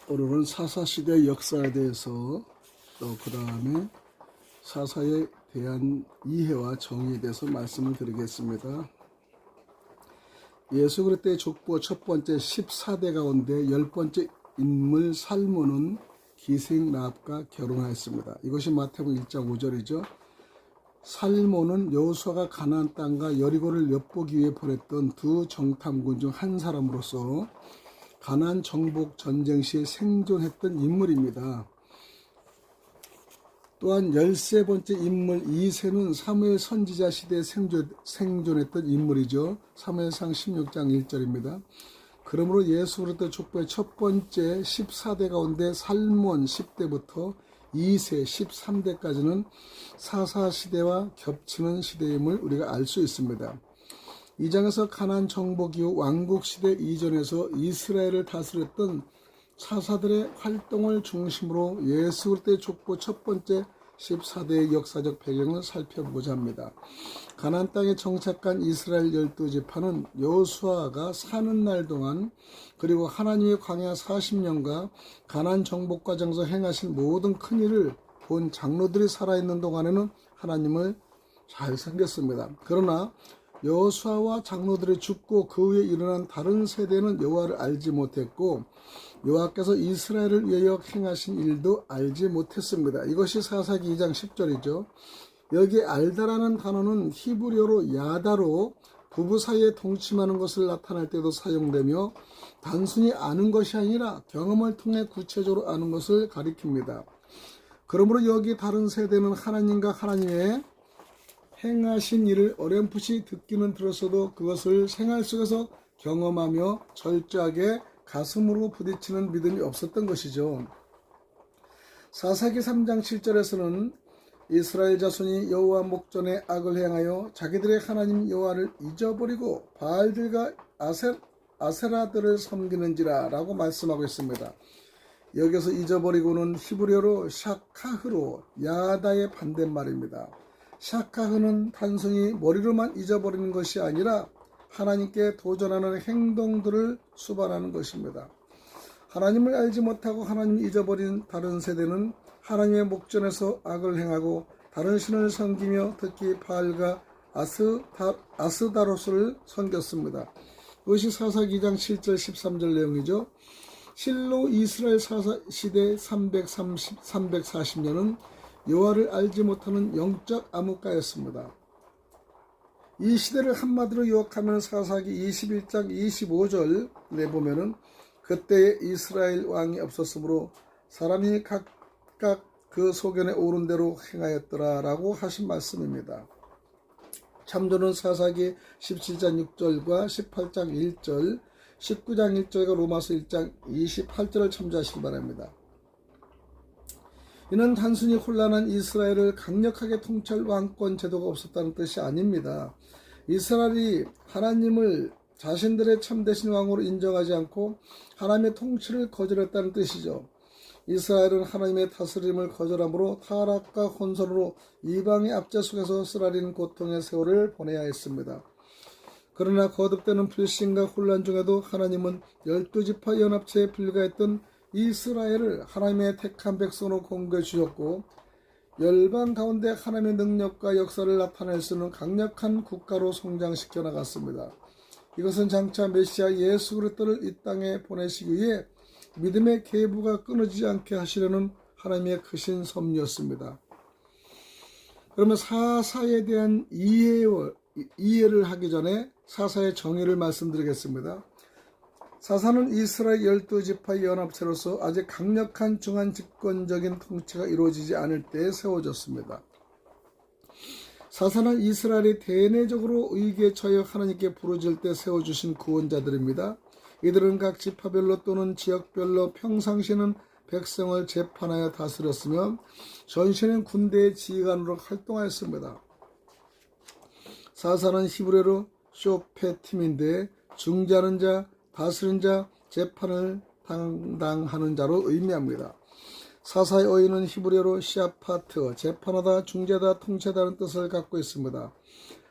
오늘은 사사시대 역사에 대해서 또 그 다음에 사사에 대한 이해와 정의에 대해서 말씀을 드리겠습니다. 예수 그리스도의 족보 첫 번째 14대 가운데 10번째 인물 살몬은 기생 라합과 결혼하였습니다. 이것이 마태복음 1장 5절이죠. 살몬은 여호수아가 가나안 땅과 여리고를 엿보기 위해 보냈던 두 정탐꾼 중 한 사람으로서 가나안 정복 전쟁 시에 생존했던 인물입니다. 또한 13번째 인물 이새는 사무엘 선지자 시대에 생존했던 인물이죠. 사무엘상 16장 1절입니다. 그러므로 예수 그리스도 족보의 첫 번째 14대 가운데 살몬 10대부터 이새 13대까지는 사사시대와 겹치는 시대임을 우리가 알 수 있습니다. 이 장에서 가나안 정복 이후 왕국시대 이전에서 이스라엘을 다스렸던 사사들의 활동을 중심으로 예수 그리스도의 족보 첫 번째 14대의 역사적 배경을 살펴보고자 합니다. 가나안 땅에 정착한 이스라엘 12지파는 여호수아가 사는 날 동안 그리고 하나님의 광야 40년과 가나안 정복 과정에서 행하신 모든 큰 일을 본 장로들이 살아있는 동안에는 하나님을 잘 섬겼습니다. 그러나 여호수아와 장로들이 죽고 그 후에 일어난 다른 세대는 여호와를 알지 못했고 여호와께서 이스라엘을 위하여 행하신 일도 알지 못했습니다. 이것이 사사기 2장 10절이죠. 여기 알다라는 단어는 히브리어로 야다로 부부 사이에 동침하는 것을 나타낼 때도 사용되며 단순히 아는 것이 아니라 경험을 통해 구체적으로 아는 것을 가리킵니다. 그러므로 여기 다른 세대는 하나님과 하나님의 행하신 일을 어렴풋이 듣기는 들었어도 그것을 생활 속에서 경험하며 철저하게 가슴으로 부딪히는 믿음이 없었던 것이죠. 사사기 3장 7절에서는 이스라엘 자손이 여호와 목전에 악을 행하여 자기들의 하나님 여호와를 잊어버리고 바알들과 아세라들을 섬기는지라 라고 말씀하고 있습니다. 여기서 잊어버리고는 히브리어로 샤카흐로 야다의 반대말입니다. 샤카흐는 단순히 머리로만 잊어버리는 것이 아니라 하나님께 도전하는 행동들을 수반하는 것입니다. 하나님을 알지 못하고 하나님을 잊어버린 다른 세대는 하나님의 목전에서 악을 행하고 다른 신을 섬기며 특히 바알과 아스다로스를 섬겼습니다. 이것이 사사기 2장 7절 13절 내용이죠. 실로 이스라엘 사사시대 340년은 여호와를 알지 못하는 영적 암흑가였습니다. 이 시대를 한마디로 요약하면 사사기 21장 25절에 보면은 그때 이스라엘 왕이 없었으므로 사람이 각각 그 소견에 오른 대로 행하였더라 라고 하신 말씀입니다. 참조는 사사기 17장 6절과 18장 1절, 19장 1절과 로마서 1장 28절을 참조하시기 바랍니다. 이는 단순히 혼란한 이스라엘을 강력하게 통치할 왕권 제도가 없었다는 뜻이 아닙니다. 이스라엘이 하나님을 자신들의 참되신 왕으로 인정하지 않고 하나님의 통치를 거절했다는 뜻이죠. 이스라엘은 하나님의 다스림을 거절함으로 타락과 혼선으로 이방의 압제 속에서 쓰라린 고통의 세월을 보내야 했습니다. 그러나 거듭되는 불신과 혼란 중에도 하나님은 12지파 연합체에 불과했던 이스라엘을 하나님의 택한 백성으로 공개해 주셨고 열방 가운데 하나님의 능력과 역사를 나타낼 수 있는 강력한 국가로 성장시켜 나갔습니다. 이것은 장차 메시아 예수 그리스도를 이 땅에 보내시기 위해 믿음의 계보가 끊어지지 않게 하시려는 하나님의 크신 섭리였습니다. 그러면 사사에 대한 이해를 하기 전에 사사의 정의를 말씀드리겠습니다. 사사는 이스라엘 12지파의 연합체로서 아직 강력한 중한 집권적인 통치가 이루어지지 않을 때에 세워졌습니다. 사사는 이스라엘이 대내적으로 의기에 처해 하나님께 부르짖을 때 세워주신 구원자들입니다. 이들은 각 지파별로 또는 지역별로 평상시에는 백성을 재판하여 다스렸으며 전시는 군대의 지휘관으로 활동하였습니다. 사사는 히브리어로 쇼페팀인데 중재하는 자, 다스린 자, 재판을 담당하는 자로 의미합니다. 사사의 어휘는 히브리어로 시아파트, 재판하다, 중재하다, 통치하다는 뜻을 갖고 있습니다.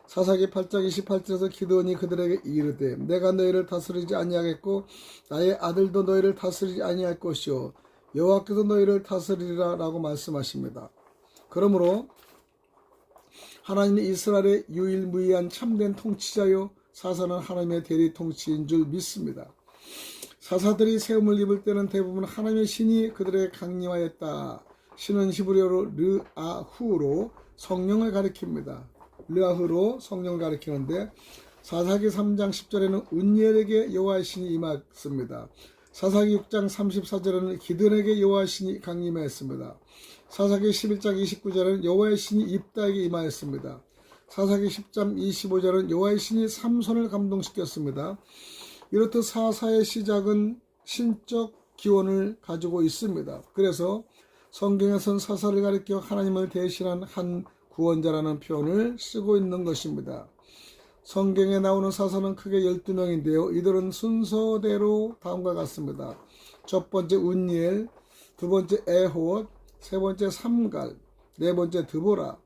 사사기 8장 28절에서 기드온이 그들에게 이르되 내가 너희를 다스리지 아니하겠고 나의 아들도 너희를 다스리지 아니할 것이요 여호와께서 너희를 다스리리라 라고 말씀하십니다. 그러므로 하나님이 이스라엘의 유일무이한 참된 통치자요 사사는 하나님의 대리 통치인 줄 믿습니다. 사사들이 세움을 입을 때는 대부분 하나님의 신이 그들에게 강림하였다. 신은 히브리어로 르아후로 성령을 가리킵니다. 르아후로 성령을 가리키는데 사사기 3장 10절에는 운니엘에게 여호와의 신이 임했습니다. 사사기 6장 34절에는 기드온에게 여호와의 신이 강림하였습니다. 사사기 11장 29절에는 여호와의 신이 입다에게 임하였습니다. 사사기 10장 25절은 여호와의 신이 삼손을 감동시켰습니다. 이렇듯 사사의 시작은 신적 기원을 가지고 있습니다. 그래서 성경에서는 사사를 가리켜 하나님을 대신한 한 구원자라는 표현을 쓰고 있는 것입니다. 성경에 나오는 사사는 크게 12명인데요. 이들은 순서대로 다음과 같습니다. 첫 번째 운니엘, 두 번째 에톳, 세 번째 삼갈, 네 번째 드보라,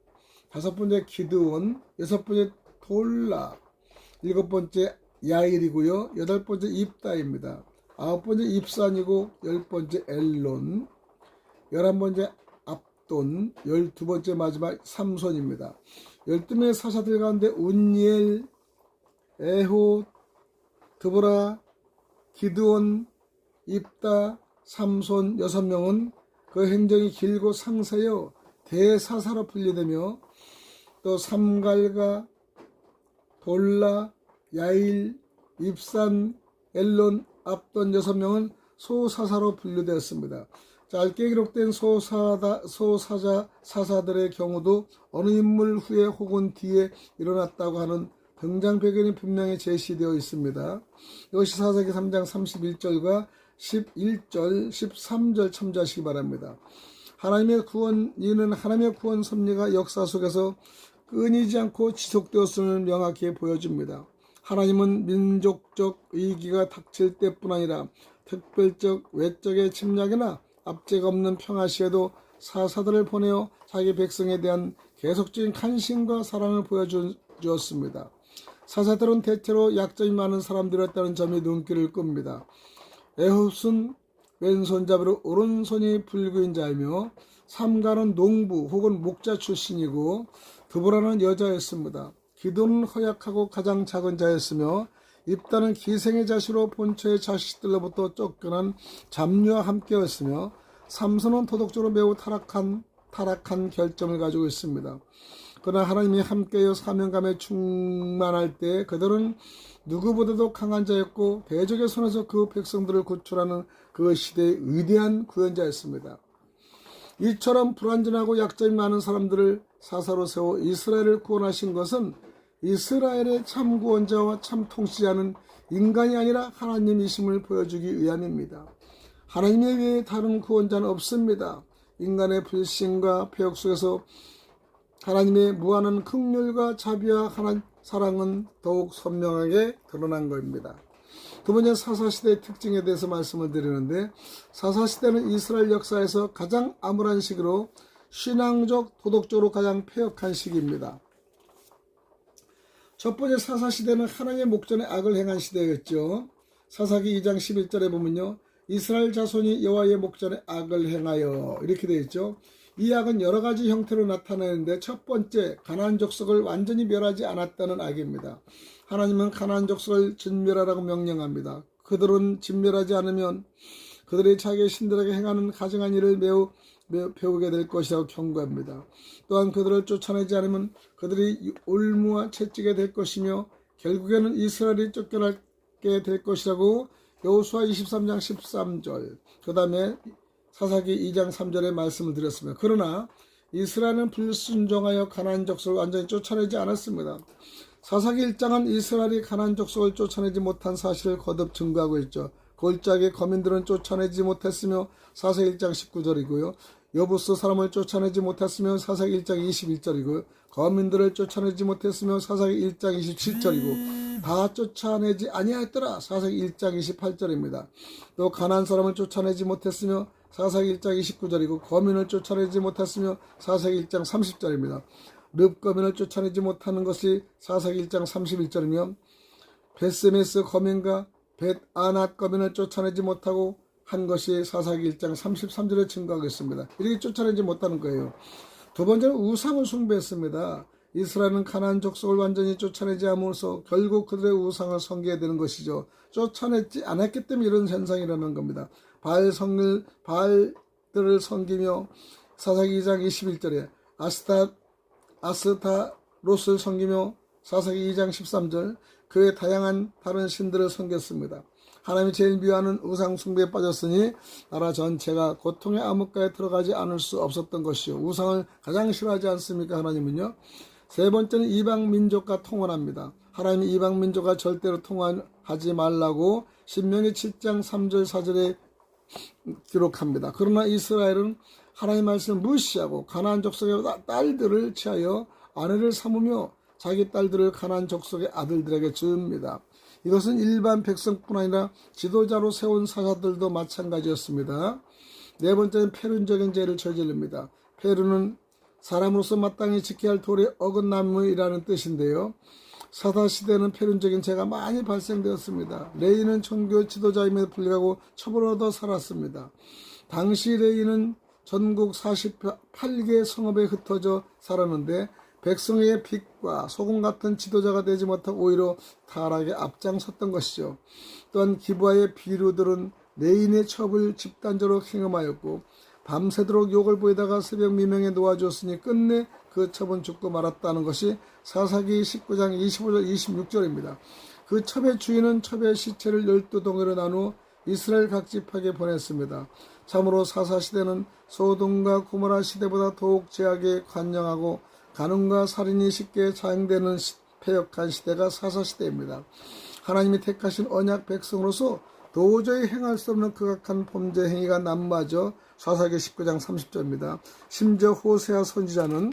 다섯 번째 기드온, 여섯 번째 돌라, 일곱 번째 야일이고요. 여덟 번째 입다입니다. 아홉 번째 입산이고 열 번째 엘론, 11번째 압돈, 12번째 마지막 삼손입니다. 12명의 사사들 가운데 운니엘, 에톳, 드보라, 기드온, 입다, 삼손 6명은 그 행정이 길고 상세여 대사사로 분류되며 또 삼갈과 돌라, 야일, 입산, 엘론, 압돈 6명은 소사사로 분류되었습니다. 짧게 기록된 사사들의 경우도 어느 인물 후에 혹은 뒤에 일어났다고 하는 등장 배경이 분명히 제시되어 있습니다. 이것이 사사기 3장 31절과 11절, 13절 참조하시기 바랍니다. 이는 하나님의 구원 섭리가 역사 속에서 끊이지 않고 지속되었음을 명확히 보여줍니다. 하나님은 민족적 위기가 닥칠 때뿐 아니라 특별적 외적의 침략이나 압제가 없는 평화 시에도 사사들을 보내어 자기 백성에 대한 계속적인 관심과 사랑을 보여주었습니다. 사사들은 대체로 약점이 많은 사람들이었다는 점이 눈길을 끕니다. 에톳은 왼손잡이로 오른손이 불구인 자이며 삼갈은 농부 혹은 목자 출신이고 드보라는 여자였습니다. 기드온은 허약하고 가장 작은 자였으며 입다는 기생의 자식으로 본처의 자식들로부터 쫓겨난 잡녀와 함께였으며 삼손은 도덕적으로 매우 타락한 결점을 가지고 있습니다. 그러나 하나님이 함께여 사명감에 충만할 때 그들은 누구보다도 강한 자였고 대적의 손에서 그 백성들을 구출하는 그 시대의 위대한 구원자였습니다. 이처럼 불완전하고 약점이 많은 사람들을 사사로 세워 이스라엘을 구원하신 것은 이스라엘의 참 구원자와 참 통치자는 인간이 아니라 하나님이심을 보여주기 위함입니다. 하나님 외에 다른 구원자는 없습니다. 인간의 불신과 폐역 속에서 하나님의 무한한 긍휼과 자비와 사랑은 더욱 선명하게 드러난 것입니다. 두 번째 사사시대의 특징에 대해서 말씀을 드리는데 사사시대는 이스라엘 역사에서 가장 암울한 시기로 신앙적, 도덕적으로 가장 폐역한 시기입니다. 첫 번째 사사시대는 하나님의 목전에 악을 행한 시대였죠. 사사기 2장 11절에 보면요. 이스라엘 자손이 여호와의 목전에 악을 행하여 이렇게 되어 있죠. 이 악은 여러 가지 형태로 나타나는데 첫 번째 가나안 족속을 완전히 멸하지 않았다는 악입니다. 하나님은 가나안 족속을 진멸하라고 명령합니다. 그들은 진멸하지 않으면 그들이 자기의 신들에게 행하는 가증한 일을 매우 배우게 될 것이라고 경고합니다. 또한 그들을 쫓아내지 않으면 그들이 올무와 채찍게 될 것이며 결국에는 이스라엘이 쫓겨나게 될 것이라고 여호수아 23장 13절 그 다음에 사사기 2장 3절에 말씀을 드렸습니다. 그러나 이스라엘은 불순종하여 가나안 족속을 완전히 쫓아내지 않았습니다. 사사기 1장은 이스라엘이 가나안 족속을 쫓아내지 못한 사실을 거듭 증거하고 있죠. 골짜기 거민들은 쫓아내지 못했으며 사사기 1장 19절이고요. 여부스 사람을 쫓아내지 못했으며 사사기 1장 21절이고요. 거민들을 쫓아내지 못했으며 사사기 1장 27절이고 다 쫓아내지 아니하였더라 사사기 1장 28절입니다. 또 가나안 사람을 쫓아내지 못했으며 사사기 1장 29절이고 거민을 쫓아내지 못했으며 사사기 1장 30절입니다. 릅 거민을 쫓아내지 못하는 것이 사사기 1장 31절이며 베스메스 거민과 벳아낫 거민을 쫓아내지 못하고 한 것이 사사기 1장 33절에 증거하고 있습니다. 이렇게 쫓아내지 못하는 거예요. 두 번째는 우상을 숭배했습니다. 이스라엘은 가나안 족속을 완전히 쫓아내지 않으면서 결국 그들의 우상을 섬기게 되는 것이죠. 쫓아내지 않았기 때문에 이런 현상이 일어난 겁니다. 바알들을 섬기며 사사기 2장 21절에 아스타롯을 섬기며 사사기 2장 13절 그의 다양한 다른 신들을 섬겼습니다. 하나님이 제일 미워하는 우상 숭배에 빠졌으니 나라 전체가 고통의 암흑가에 들어가지 않을 수 없었던 것이요. 우상을 가장 싫어하지 않습니까? 하나님은요. 세 번째는 이방 민족과 통혼합니다. 하나님이 이방 민족과 절대로 통혼하지 말라고 신명기 7장 3절 4절에 기록합니다. 그러나 이스라엘은 하나님의 말씀을 무시하고 가나안 족속의 딸들을 취하여 아내를 삼으며 자기 딸들을 가나안 족속의 아들들에게 줍니다. 이것은 일반 백성뿐 아니라 지도자로 세운 사사들도 마찬가지였습니다. 네 번째는 폐륜적인 죄를 저지릅니다. 폐륜은 사람으로서 마땅히 지켜야 할 도리의 어긋남이라는 뜻인데요. 사사시대는 폐륜적인 죄가 많이 발생되었습니다. 레위는 종교 지도자임에도 불구하고 처벌을 얻어 살았습니다. 당시 레위는 전국 48개 성읍에 흩어져 살았는데 백성에게 빛과 소금 같은 지도자가 되지 못하고 오히려 타락에 앞장섰던 것이죠. 또한 기브아의 비류들은 레인의 첩을 집단적으로 행음하였고 밤새도록 욕을 보이다가 새벽 미명에 놓아주었으니 끝내 그 첩은 죽고 말았다는 것이 사사기 19장 25절 26절입니다. 그 첩의 주인은 첩의 시체를 12동으로 나누어 이스라엘 각 지파에게 보냈습니다. 참으로 사사시대는 소돔과 고모라 시대보다 더욱 죄악에 관영하고 간음과 살인이 쉽게 자행되는 패역한 시대가 사사시대입니다. 하나님이 택하신 언약 백성으로서 도저히 행할 수 없는 극악한 범죄 행위가 난무하죠. 사사기 19장 30절입니다. 심지어 호세아 선지자는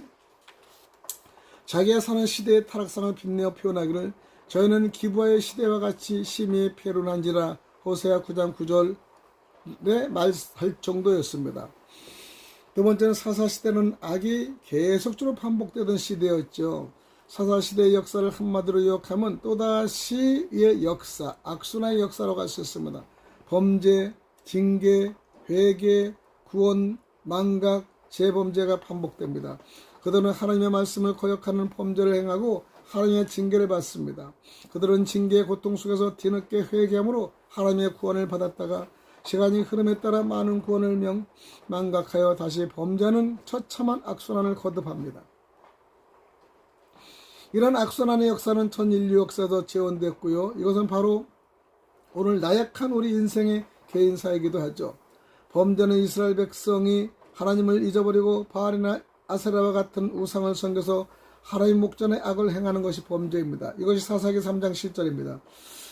자기가 사는 시대의 타락상을 빛내어 표현하기를 저희는 기브아의 시대와 같이 심히 폐륜한지라 호세아 9장 9절에 말할 정도였습니다. 두 번째는 사사시대는 악이 계속적으로 반복되던 시대였죠. 사사시대의 역사를 한마디로 요약하면 또다시의 역사, 악순환의 역사라고 할 수 있습니다. 범죄, 징계, 회개, 구원, 망각, 재범죄가 반복됩니다. 그들은 하나님의 말씀을 거역하는 범죄를 행하고 하나님의 징계를 받습니다. 그들은 징계의 고통 속에서 뒤늦게 회개함으로 하나님의 구원을 받았다가 시간이 흐름에 따라 많은 구원을 망각하여 다시 범죄하는 처참한 악순환을 거듭합니다. 이런 악순환의 역사는 전 인류 역사도 재현됐고요. 이것은 바로 오늘 나약한 우리 인생의 개인사이기도 하죠. 범죄는 이스라엘 백성이 하나님을 잊어버리고 바알이나 아세라와 같은 우상을 섬겨서 하나님 목전에 악을 행하는 것이 범죄입니다. 이것이 사사기 3장 10절입니다.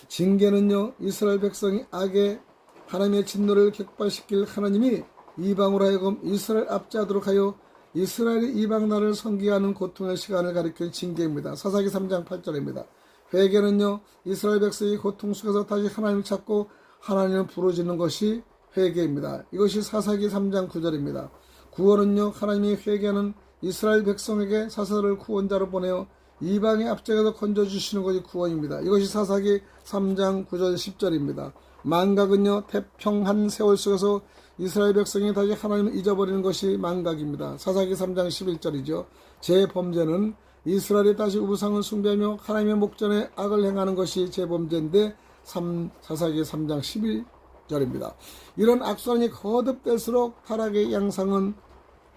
징계는요, 이스라엘 백성이 악에 하나님의 진노를 격발시킬 하나님이 이방으로 하여금 이스라엘 압제하도록 하여 이스라엘이 이방 나라를 섬기하는 고통의 시간을 가리키는 징계입니다. 사사기 3장 8절입니다. 회개는요, 이스라엘 백성이 고통 속에서 다시 하나님을 찾고 하나님을 부르짖는 것이 회개입니다. 이것이 사사기 3장 9절입니다. 구원은요, 하나님이 회개하는 이스라엘 백성에게 사사를 구원자로 보내어 이방의 압제에서 건져주시는 것이 구원입니다. 이것이 사사기 3장 9절 10절입니다. 망각은요, 태평한 세월 속에서 이스라엘 백성이 다시 하나님을 잊어버리는 것이 망각입니다. 사사기 3장 11절이죠. 재범죄는 이스라엘이 다시 우상을 숭배하며 하나님의 목전에 악을 행하는 것이 재범죄인데 사사기 3장 11절입니다. 이런 악순환이 거듭될수록 타락의 양상은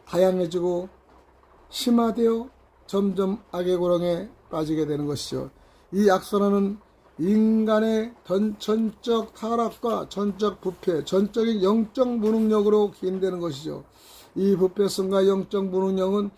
다양해지고 심화되어 점점 악의 고렁에 빠지게 되는 것이죠. 이 악순환은 인간의 전적 타락과 전적 부패, 전적인 영적 무능력으로 기인되는 것이죠. 이 부패성과 영적 무능력은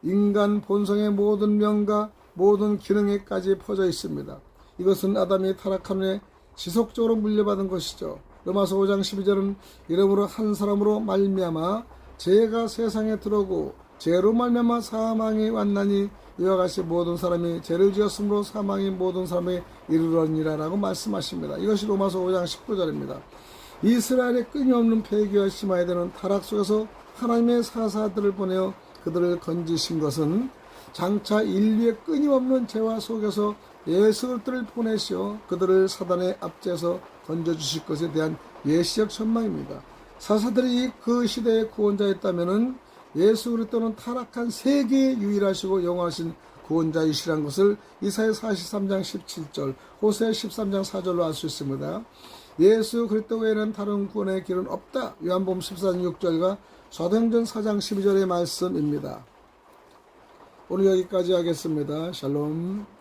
인간 본성의 모든 면과 모든 기능에까지 퍼져 있습니다. 이것은 아담이 타락한 후에 지속적으로 물려받은 것이죠. 로마서 5장 12절은 이러므로 한 사람으로 말미암아 죄가 세상에 들어오고 죄로 말미암아 사망이 왔나니 이와 같이 모든 사람이 죄를 지었으므로 사망이 모든 사람에 이르러니라 라고 말씀하십니다. 이것이 로마서 5장 19절입니다. 이스라엘의 끊임없는 폐기와 심화에 되는 타락 속에서 하나님의 사사들을 보내어 그들을 건지신 것은 장차 인류의 끊임없는 죄와 속에서 예수 그리스도를 보내시어 그들을 사단의 압제에서 건져주실 것에 대한 예시적 전망입니다. 사사들이 그 시대의 구원자였다면 예수 그리스도는 타락한 세계에 유일하시고 영원하신 구원자이시라는 것을 이사야 43장 17절, 호세 13장 4절로 알 수 있습니다. 예수 그리스도 외에는 다른 구원의 길은 없다. 요한복음 14장 6절과 사도행전 4장 12절의 말씀입니다. 오늘 여기까지 하겠습니다. 샬롬.